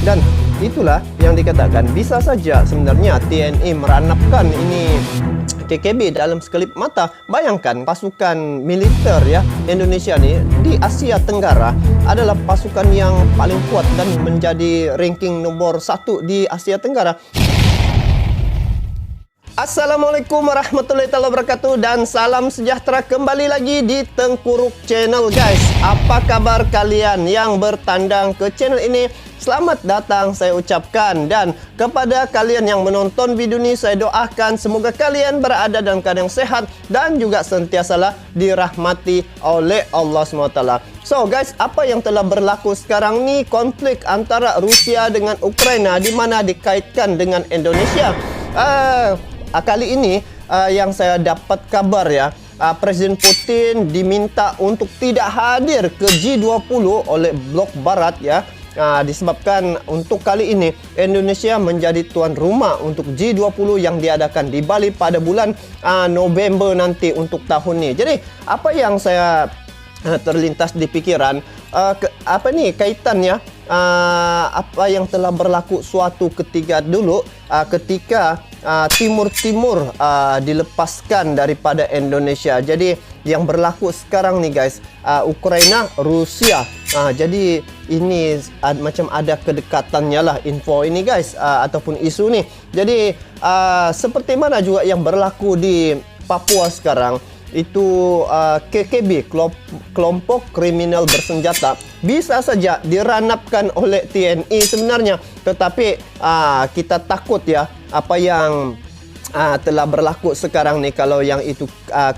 Dan itulah yang dikatakan bisa saja sebenarnya TNI meranapkan ini KKB dalam sekelip mata. Bayangkan pasukan militer ya Indonesia ni di Asia Tenggara adalah pasukan yang paling kuat dan menjadi ranking nomor 1 di Asia Tenggara. Assalamualaikum warahmatullahi wabarakatuh dan salam sejahtera kembali lagi di Tengkuruk Channel guys. Apa kabar kalian yang bertandang ke channel ini? Selamat datang saya ucapkan, dan kepada kalian yang menonton video ini saya doakan semoga kalian berada dalam keadaan sehat dan juga sentiasalah dirahmati oleh Allah SWT. So guys, apa yang telah berlaku sekarang ni, konflik antara Rusia dengan Ukraina di mana dikaitkan dengan Indonesia. Kali ini yang saya dapat kabar ya, Presiden Putin diminta untuk tidak hadir ke G20 oleh blok barat ya. Disebabkan untuk kali ini Indonesia menjadi tuan rumah untuk G20 yang diadakan di Bali pada bulan November nanti untuk tahun ini. Jadi apa yang saya terlintas di pikiran, kaitannya apa yang telah berlaku suatu ketika dulu ketika Timur dilepaskan daripada Indonesia. Jadi yang berlaku sekarang nih guys, Ukraina, Rusia. Jadi ini macam ada kedekatannya lah info ini guys, ataupun isu nih. Jadi seperti mana juga yang berlaku di Papua sekarang, itu KKB, kelompok kriminal bersenjata, bisa saja diranapkan oleh TNI sebenarnya. Tetapi kita takut ya apa yang telah berlaku sekarang nih. Kalau yang itu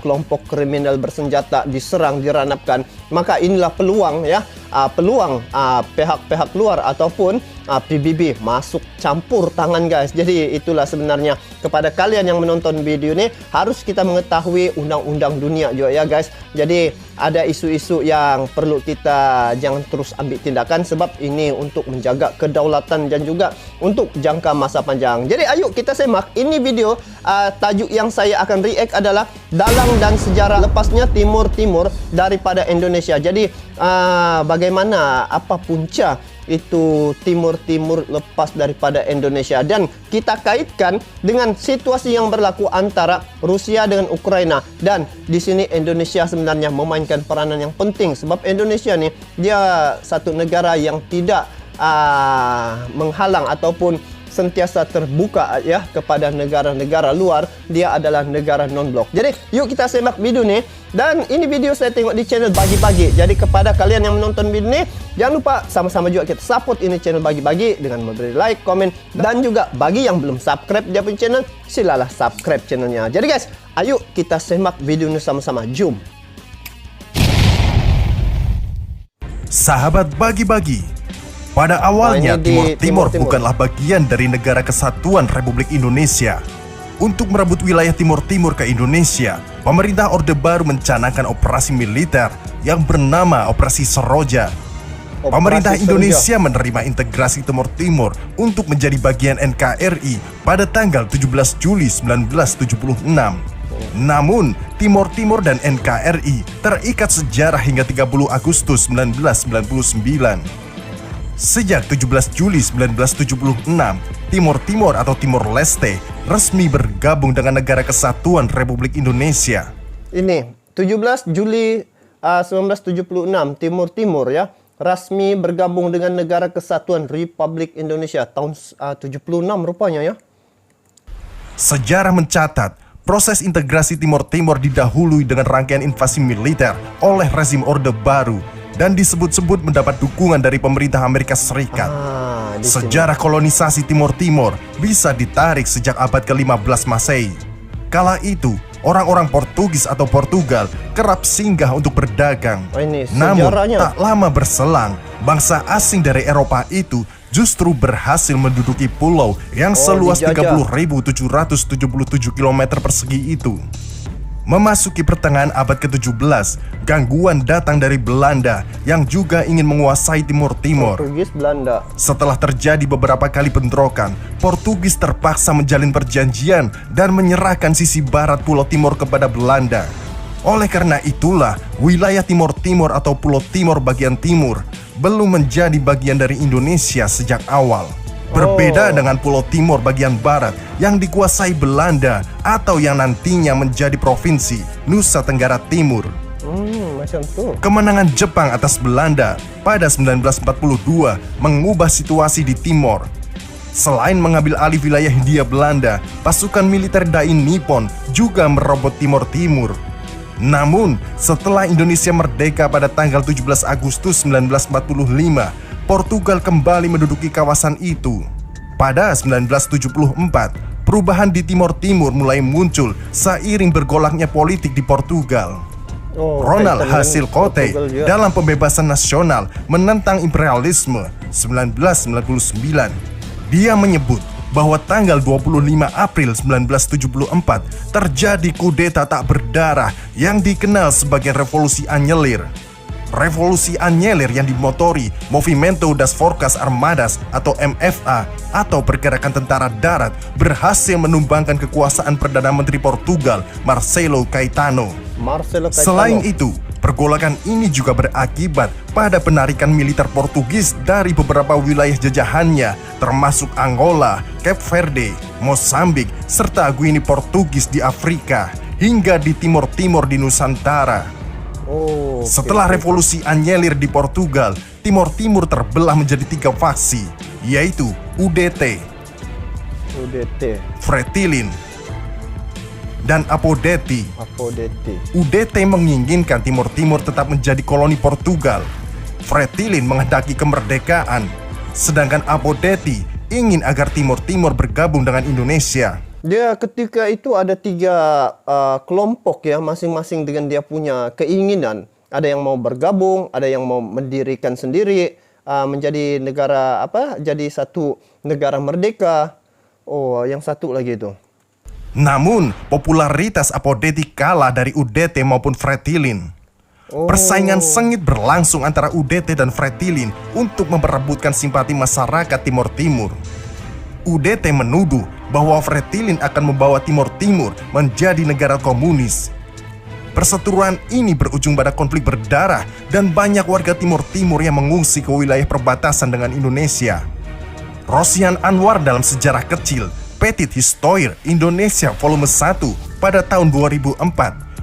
kelompok kriminal bersenjata diserang, diranapkan, maka inilah peluang ya, peluang pihak-pihak luar ataupun PBB masuk campur tangan guys. Jadi itulah sebenarnya kepada kalian yang menonton video ini, harus kita mengetahui undang-undang dunia juga ya guys. Jadi ada isu-isu yang perlu kita jangan terus ambil tindakan, sebab ini untuk menjaga kedaulatan dan juga untuk jangka masa panjang. Jadi ayo kita semak ini video. Tajuk yang saya akan react adalah dalang dan sejarah lepasnya Timur daripada Indonesia. Jadi bagaimana, apa punca itu Timur lepas daripada Indonesia, dan kita kaitkan dengan situasi yang berlaku antara Rusia dengan Ukraina. Dan di sini Indonesia sebenarnya memainkan peranan yang penting, sebab Indonesia nih dia satu negara yang tidak menghalang ataupun sentiasa terbuka ya kepada negara-negara luar. Dia adalah negara non-blok. Jadi yuk kita semak video nih. Dan ini video saya tengok di channel Bagi-Bagi. Jadi kepada kalian yang menonton video ini, jangan lupa sama-sama juga kita support ini channel Bagi-Bagi dengan memberi like, komen, dan juga bagi yang belum subscribe dia punya channel, silalah subscribe channelnya. Jadi guys, ayo kita semak video ini sama-sama. Jom. Sahabat Bagi-Bagi, pada awalnya Timur bukanlah bagian dari Negara Kesatuan Republik Indonesia. Untuk merebut wilayah Timur ke Indonesia, pemerintah Orde Baru mencanangkan operasi militer yang bernama Operasi Seroja. Pemerintah Indonesia menerima integrasi Timur untuk menjadi bagian NKRI pada tanggal 17 Juli 1976. Namun, Timur dan NKRI terikat sejarah hingga 30 Agustus 1999. Sejak 17 Juli 1976, Timur atau Timor Leste resmi bergabung dengan Negara Kesatuan Republik Indonesia. Ini 17 Juli 1976, Timur ya resmi bergabung dengan Negara Kesatuan Republik Indonesia. Tahun 76 rupanya ya. Sejarah mencatat, proses integrasi Timur didahului dengan rangkaian invasi militer oleh rezim Orde Baru dan disebut-sebut mendapat dukungan dari pemerintah Amerika Serikat. Sejarah kolonisasi Timur bisa ditarik sejak abad ke-15 Masehi. Kala itu, orang-orang Portugis atau Portugal kerap singgah untuk berdagang. Namun, tak lama berselang, bangsa asing dari Eropa itu justru berhasil menduduki pulau yang seluas 30.777 km persegi itu. Memasuki pertengahan abad ke-17, gangguan datang dari Belanda yang juga ingin menguasai Timur. Portugis Belanda. Setelah terjadi beberapa kali bentrokan, Portugis terpaksa menjalin perjanjian dan menyerahkan sisi barat Pulau Timur kepada Belanda. Oleh karena itulah, wilayah Timor Timur atau Pulau Timor bagian timur belum menjadi bagian dari Indonesia sejak awal. Berbeda dengan Pulau Timor bagian barat yang dikuasai Belanda atau yang nantinya menjadi provinsi Nusa Tenggara Timur. Macam tu. Kemenangan Jepang atas Belanda pada 1942 mengubah situasi di Timor. Selain mengambil alih wilayah Hindia Belanda, pasukan militer Dai Nippon juga merobot Timor Timur. Namun, setelah Indonesia merdeka pada tanggal 17 Agustus 1945, Portugal kembali menduduki kawasan itu. Pada 1974, perubahan di Timor Timur mulai muncul seiring bergolaknya politik di Portugal. Ronald Hasil Cote dalam Pembebasan Nasional menentang imperialisme 1999. Dia menyebut bahwa tanggal 25 April 1974 terjadi kudeta tak berdarah yang dikenal sebagai Revolusi Anyelir. Revolusi Anyelir yang dimotori Movimento das Forças Armadas atau MFA atau Pergerakan Tentara Darat berhasil menumbangkan kekuasaan Perdana Menteri Portugal Marcelo Caetano. Selain itu, pergolakan ini juga berakibat pada penarikan militer Portugis dari beberapa wilayah jajahannya, termasuk Angola, Cape Verde, Mozambik, serta Guinea Portugis di Afrika, hingga di Timor Timur di Nusantara. Setelah Revolusi Anyelir di Portugal, Timor Timur terbelah menjadi 3 faksi, yaitu UDT, Fretilin, dan Apodeti. UDT menginginkan Timor Timur tetap menjadi koloni Portugal. Fretilin menghendaki kemerdekaan, sedangkan Apodeti ingin agar Timor Timur bergabung dengan Indonesia. Dia ketika itu ada 3 kelompok ya, masing-masing dengan dia punya keinginan. Ada yang mau bergabung, ada yang mau mendirikan sendiri, menjadi negara jadi satu negara merdeka. Yang satu lagi itu. Namun, popularitas Apodeti kalah dari UDT maupun Fretilin. Persaingan sengit berlangsung antara UDT dan Fretilin untuk memperebutkan simpati masyarakat Timor Timur. UDT menuduh bahwa Fretilin akan membawa Timor Timur menjadi negara komunis. Perseteruan ini berujung pada konflik berdarah dan banyak warga Timor Timur yang mengungsi ke wilayah perbatasan dengan Indonesia. Rosian Anwar dalam Sejarah Kecil Petit Histoire Indonesia Volume 1 pada tahun 2004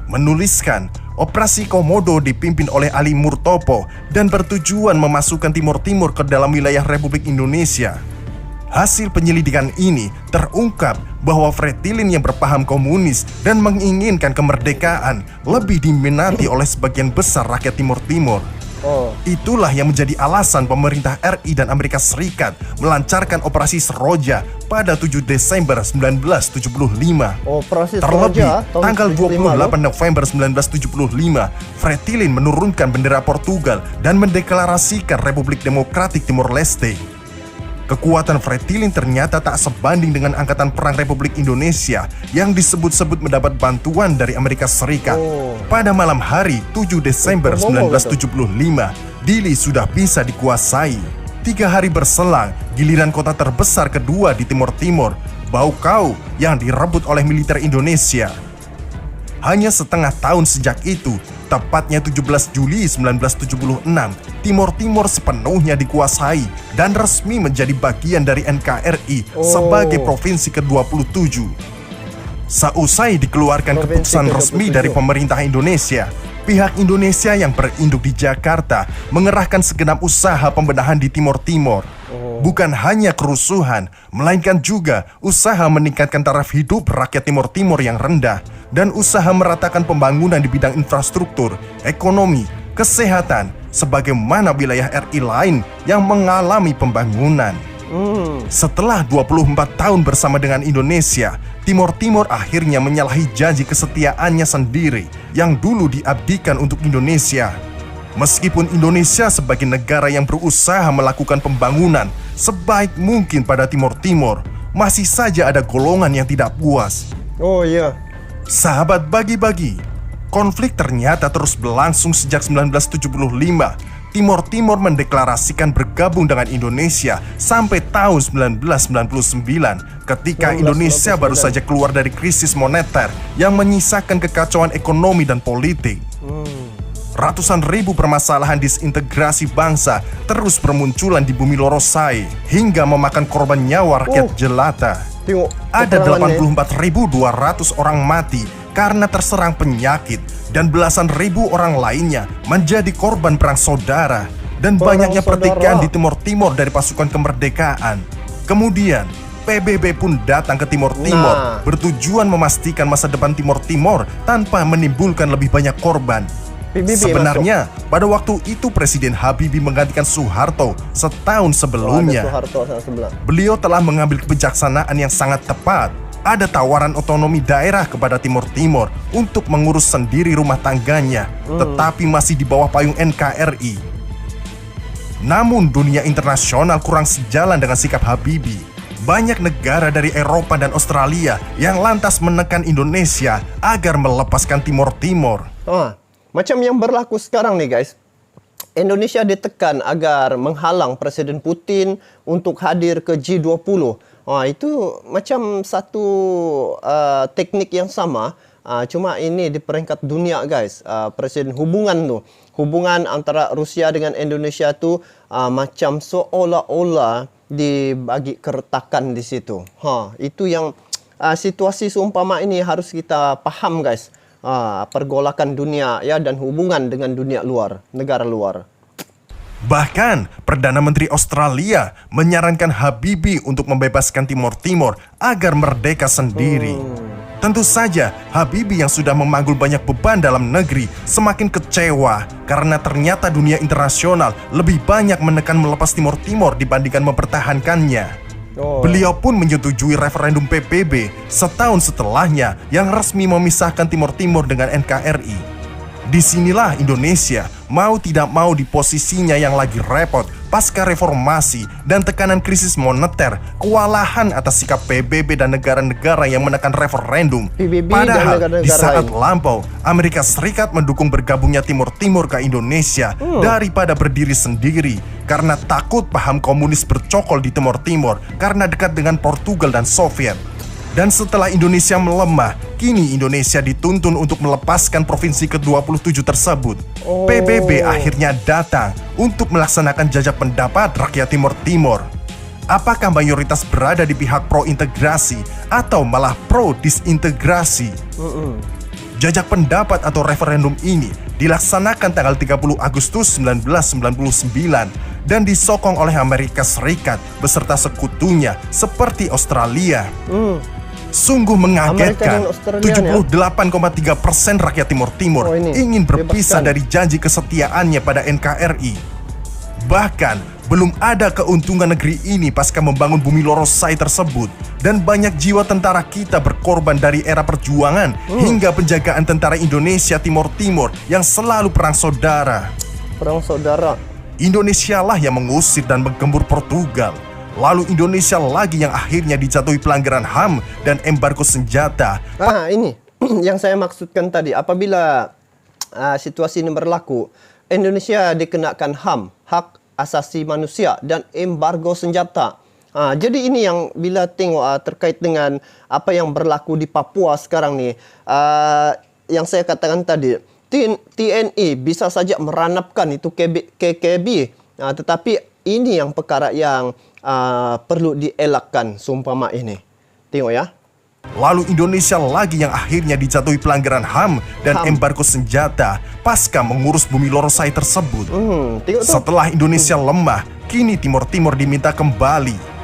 menuliskan Operasi Komodo dipimpin oleh Ali Murtopo dan bertujuan memasukkan Timor Timur ke dalam wilayah Republik Indonesia. Hasil penyelidikan ini terungkap bahwa Fretilin yang berpaham komunis dan menginginkan kemerdekaan lebih diminati oleh sebagian besar rakyat Timor Timur. Itulah yang menjadi alasan pemerintah RI dan Amerika Serikat melancarkan Operasi Seroja pada 7 Desember 1975. Terlebih, tanggal 28 November 1975, Fretilin menurunkan bendera Portugal dan mendeklarasikan Republik Demokratik Timor Leste. Kekuatan Fretilin ternyata tak sebanding dengan Angkatan Perang Republik Indonesia yang disebut-sebut mendapat bantuan dari Amerika Serikat. Pada malam hari 7 Desember 1975, Dili sudah bisa dikuasai. 3 hari berselang, giliran kota terbesar kedua di Timor Timur, Baucau, yang direbut oleh militer Indonesia. Hanya setengah tahun sejak itu, tepatnya 17 Juli 1976, Timor Timur sepenuhnya dikuasai dan resmi menjadi bagian dari NKRI sebagai provinsi ke-27. Seusai dikeluarkan keputusan resmi dari pemerintah Indonesia, pihak Indonesia yang berinduk di Jakarta mengerahkan segenap usaha pembenahan di Timor Timur. Bukan hanya kerusuhan, melainkan juga usaha meningkatkan taraf hidup rakyat Timor Timur yang rendah dan usaha meratakan pembangunan di bidang infrastruktur, ekonomi, kesehatan, sebagaimana wilayah RI lain yang mengalami pembangunan. Setelah 24 tahun bersama dengan Indonesia, Timor Timur akhirnya menyalahi janji kesetiaannya sendiri yang dulu diabdikan untuk Indonesia. Meskipun Indonesia sebagai negara yang berusaha melakukan pembangunan sebaik mungkin pada Timor Timur, masih saja ada golongan yang tidak puas. Sahabat bagi-bagi, konflik ternyata terus berlangsung sejak 1975. Timor Timur mendeklarasikan bergabung dengan Indonesia sampai tahun 1999 ketika Indonesia baru saja keluar dari krisis moneter yang menyisakan kekacauan ekonomi dan politik. Ratusan ribu permasalahan disintegrasi bangsa terus bermunculan di bumi Lorosai hingga memakan korban nyawa rakyat jelata. Ada 84.200 orang mati karena terserang penyakit dan belasan ribu orang lainnya menjadi korban perang saudara dan banyaknya pertikaian di Timor Timur dari pasukan kemerdekaan. Kemudian PBB pun datang ke Timor Timur bertujuan memastikan masa depan Timor Timur tanpa menimbulkan lebih banyak korban. Sebenarnya pada waktu itu Presiden Habibie menggantikan Soeharto setahun sebelumnya. Beliau telah mengambil kebijaksanaan yang sangat tepat. Ada tawaran otonomi daerah kepada Timor Timur untuk mengurus sendiri rumah tangganya, tetapi masih di bawah payung NKRI. Namun dunia internasional kurang sejalan dengan sikap Habibie. Banyak negara dari Eropa dan Australia yang lantas menekan Indonesia agar melepaskan Timor Timur. Macam yang berlaku sekarang nih guys. Indonesia ditekan agar menghalang Presiden Putin untuk hadir ke G20. Itu macam satu teknik yang sama. Cuma ini di peringkat dunia guys. Presiden hubungan antara Rusia dengan Indonesia tu macam seolah-olah dibagi keretakan di situ. Itu yang situasi seumpama ini harus kita paham guys. Pergolakan dunia ya dan hubungan dengan dunia luar, negara luar. Bahkan Perdana Menteri Australia menyarankan Habibie untuk membebaskan Timor Timur agar merdeka sendiri. Tentu saja Habibie yang sudah memanggul banyak beban dalam negeri semakin kecewa karena ternyata dunia internasional lebih banyak menekan melepas Timor Timur dibandingkan mempertahankannya. Beliau pun menyetujui referendum PBB setahun setelahnya yang resmi memisahkan Timor Timur dengan NKRI. Disinilah Indonesia mau tidak mau di posisinya yang lagi repot pasca reformasi dan tekanan krisis moneter, kewalahan atas sikap PBB dan negara-negara yang menekan referendum. Padahal di saat lampau, Amerika Serikat mendukung bergabungnya Timor Timur ke Indonesia daripada berdiri sendiri karena takut paham komunis bercokol di Timor Timur karena dekat dengan Portugal dan Soviet. Dan setelah Indonesia melemah, kini Indonesia dituntun untuk melepaskan provinsi ke-27 tersebut. PBB akhirnya datang untuk melaksanakan jajak pendapat rakyat Timor Timur. Apakah mayoritas berada di pihak pro-integrasi atau malah pro-disintegrasi? Jajak pendapat atau referendum ini dilaksanakan tanggal 30 Agustus 1999 dan disokong oleh Amerika Serikat beserta sekutunya seperti Australia. Sungguh mengagetkan, 78,3% rakyat Timor Timur ingin berpisah dari janji kesetiaannya pada NKRI. Bahkan, belum ada keuntungan negeri ini pasca membangun bumi Lorosai tersebut. Dan banyak jiwa tentara kita berkorban dari era perjuangan hingga penjagaan tentara Indonesia Timor Timur yang selalu perang saudara. Indonesia lah yang mengusir dan menggembur Portugal. Lalu Indonesia lagi yang akhirnya dijatuhi pelanggaran HAM dan embargo senjata. Ini yang saya maksudkan tadi. Apabila situasi ini berlaku, Indonesia dikenakan HAM, hak asasi manusia, dan embargo senjata. Jadi ini yang bila tengok terkait dengan apa yang berlaku di Papua sekarang ni, yang saya katakan tadi, TNI bisa saja meranapkan itu KKB, tetapi ini yang perkara yang perlu dielakkan seumpama ini. Tengok ya. Lalu Indonesia lagi yang akhirnya dijatuhi pelanggaran HAM dan embargo senjata pasca mengurus bumi Lorosai tersebut. Setelah Indonesia lemah, kini Timor Timur diminta kembali.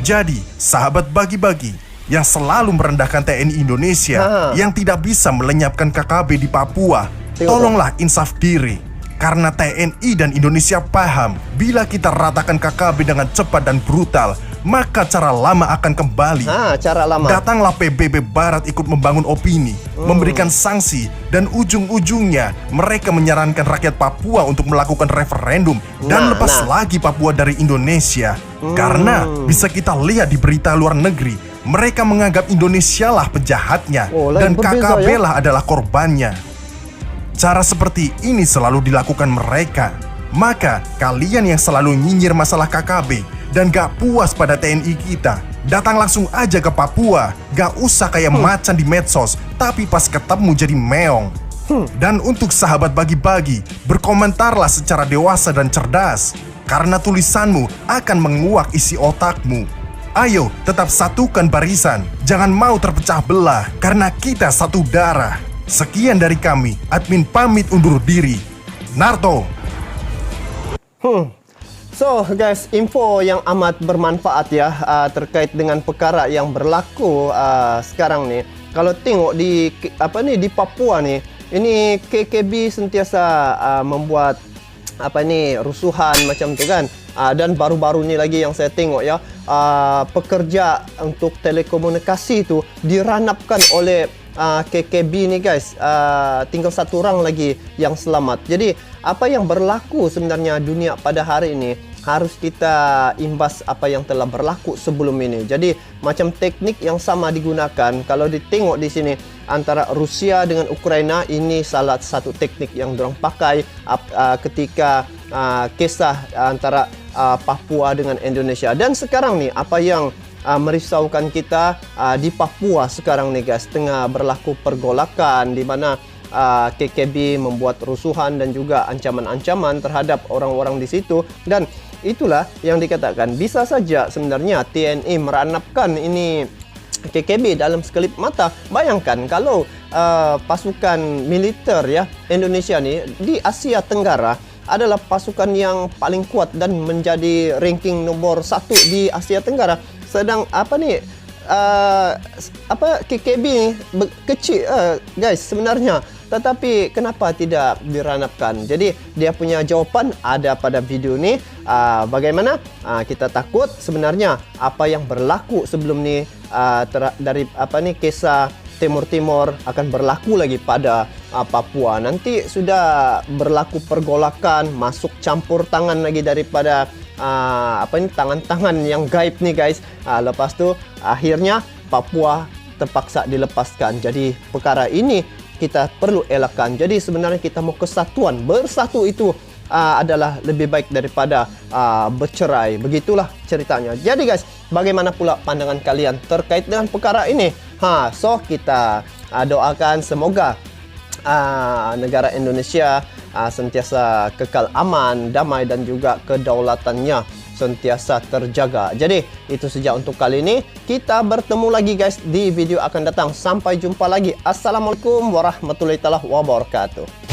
Jadi, sahabat bagi-bagi yang selalu merendahkan TNI Indonesia yang tidak bisa melenyapkan KKB di Papua, tolonglah insaf diri. Karena TNI dan Indonesia paham, bila kita ratakan KKB dengan cepat dan brutal, maka cara lama akan kembali. Cara lama. Datanglah PBB Barat ikut membangun opini, memberikan sanksi, dan ujung-ujungnya mereka menyarankan rakyat Papua untuk melakukan referendum dan lepas lagi Papua dari Indonesia. Karena bisa kita lihat di berita luar negeri, mereka menganggap Indonesia lah penjahatnya dan KKB lah adalah korbannya. Cara seperti ini selalu dilakukan mereka. Maka kalian yang selalu nyinyir masalah KKB dan gak puas pada TNI kita, datang langsung aja ke Papua. Gak usah kayak macan di medsos, tapi pas ketemu jadi meong. Dan untuk sahabat bagi-bagi, berkomentarlah secara dewasa dan cerdas, karena tulisanmu akan menguak isi otakmu. Ayo, tetap satukan barisan, jangan mau terpecah belah, karena kita satu darah. Sekian dari kami, admin pamit undur diri. Narto. So guys, info yang amat bermanfaat ya terkait dengan perkara yang berlaku sekarang nih. Kalau tengok di di Papua nih, ini KKB sentiasa membuat rusuhan macam tu kan. Dan baru-baru ni lagi yang saya tengok ya, pekerja untuk telekomunikasi itu diranapkan oleh KKB ni guys. Tinggal satu orang lagi yang selamat. Jadi apa yang berlaku sebenarnya dunia pada hari ini harus kita imbas apa yang telah berlaku sebelum ini. Jadi macam teknik yang sama digunakan. Kalau ditengok di sini antara Rusia dengan Ukraina, ini salah satu teknik yang dorang pakai ketika kisah antara Papua dengan Indonesia. Dan sekarang nih apa yang merisaukan kita di Papua sekarang nih guys, tengah berlaku pergolakan di mana KKB membuat rusuhan dan juga ancaman-ancaman terhadap orang-orang di situ. Dan itulah yang dikatakan bisa saja sebenarnya TNI meranapkan ini KKB dalam sekelip mata. Bayangkan kalau pasukan militer ya Indonesia ni di Asia Tenggara adalah pasukan yang paling kuat dan menjadi ranking nomor 1 di Asia Tenggara. Sedang KKB ni kecil guys sebenarnya, tetapi kenapa tidak diranapkan? Jadi dia punya jawapan ada pada video ni. Bagaimana kita takut sebenarnya apa yang berlaku sebelum ni dari kisah Timur-Timur akan berlaku lagi pada Papua. Nanti sudah berlaku pergolakan, masuk campur tangan lagi daripada tangan-tangan yang gaib nih guys. Lepas tu akhirnya Papua terpaksa dilepaskan. Jadi perkara ini kita perlu elakkan. Jadi sebenarnya kita mau kesatuan, bersatu itu adalah lebih baik daripada bercerai. Begitulah ceritanya. Jadi guys, bagaimana pula pandangan kalian terkait dengan perkara ini? So kita doakan semoga negara Indonesia sentiasa kekal aman, damai dan juga kedaulatannya sentiasa terjaga. Jadi itu saja untuk kali ini. Kita bertemu lagi guys di video akan datang. Sampai jumpa lagi. Assalamualaikum warahmatullahi wabarakatuh.